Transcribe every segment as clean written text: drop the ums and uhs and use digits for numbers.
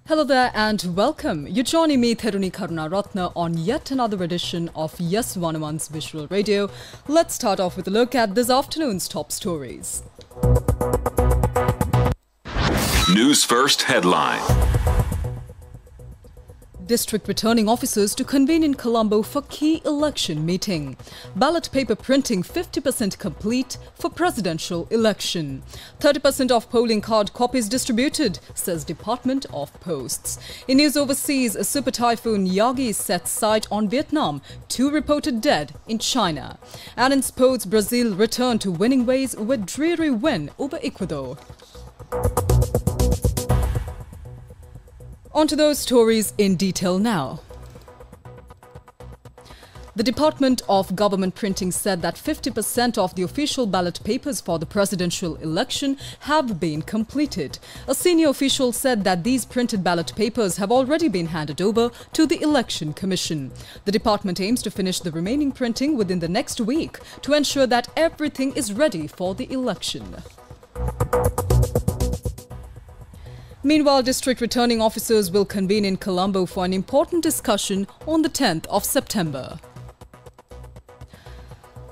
Hello there and welcome. You're joining me, Theruni Karunaratna, on yet another edition of YES101's Visual Radio. Let's start off with a look at this afternoon's top stories. News First headline. District returning officers to convene in Colombo for key election meeting. Ballot paper printing 50% complete for presidential election. 30% of polling card copies distributed, says Department of Posts. In news overseas, a super typhoon Yagi sets sight on Vietnam. 2 reported dead in China. And in sports, Brazil returned to winning ways with dreary win over Ecuador. On to those stories in detail now. The Department of Government Printing said that 50% of the official ballot papers for the presidential election have been completed. A senior official said that these printed ballot papers have already been handed over to the Election Commission. The department aims to finish the remaining printing within the next week to ensure that everything is ready for the election. Meanwhile, district returning officers will convene in Colombo for an important discussion on the 10th of September.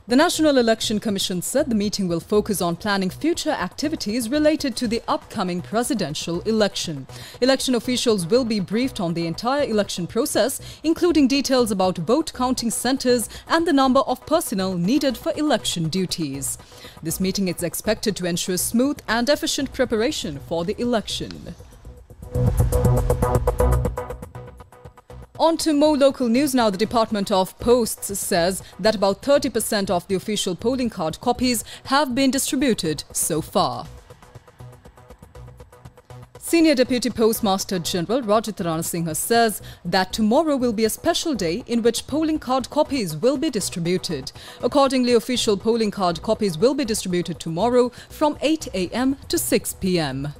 The National Election Commission said the meeting will focus on planning future activities related to the upcoming presidential election. Election officials will be briefed on the entire election process, including details about vote counting centers and the number of personnel needed for election duties. This meeting is expected to ensure smooth and efficient preparation for the election. On to more local news now. The Department of Posts says that about 30% of the official polling card copies have been distributed so far. Senior Deputy Postmaster General Rajit Ranasinghe says that tomorrow will be a special day in which polling card copies will be distributed. Accordingly, official polling card copies will be distributed tomorrow from 8 a.m. to 6 p.m.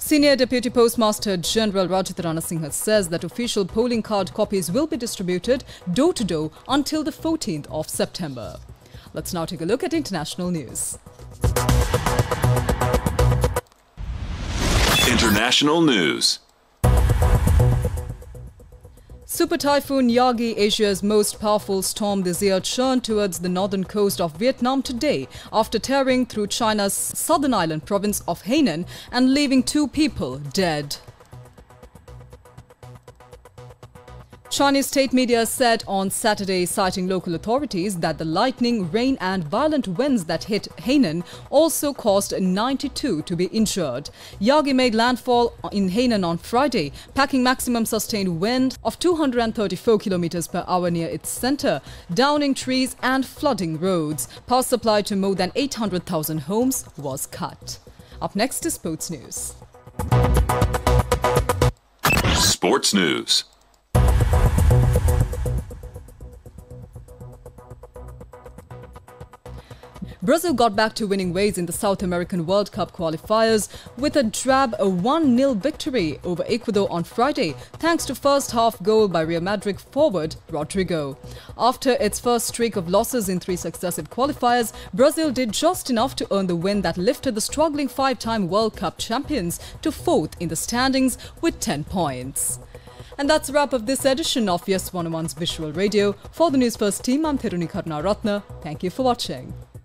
Senior Deputy Postmaster General Rajit Ranasinghe says that official polling card copies will be distributed door-to-door until the 14th of September. Let's now take a look at international news. International news. Super Typhoon Yagi, Asia's most powerful storm this year, churned towards the northern coast of Vietnam today after tearing through China's southern island province of Hainan and leaving 2 people dead. Chinese state media said on Saturday, citing local authorities, that the lightning, rain and violent winds that hit Hainan also caused 92 to be injured. Yagi made landfall in Hainan on Friday, packing maximum sustained wind of 234 km per hour near its center, downing trees and flooding roads. Power supply to more than 800,000 homes was cut. Up next is sports news. Sports news. Brazil got back to winning ways in the South American World Cup qualifiers with a drab 1-0 victory over Ecuador on Friday, thanks to first half goal by Real Madrid forward Rodrigo. After its first streak of losses in 3 successive qualifiers, Brazil did just enough to earn the win that lifted the struggling 5-time World Cup champions to 4th in the standings with 10 points. And that's a wrap of this edition of YES101's Visual Radio. For the News First team, I'm Theruni Karunaratna. Thank you for watching.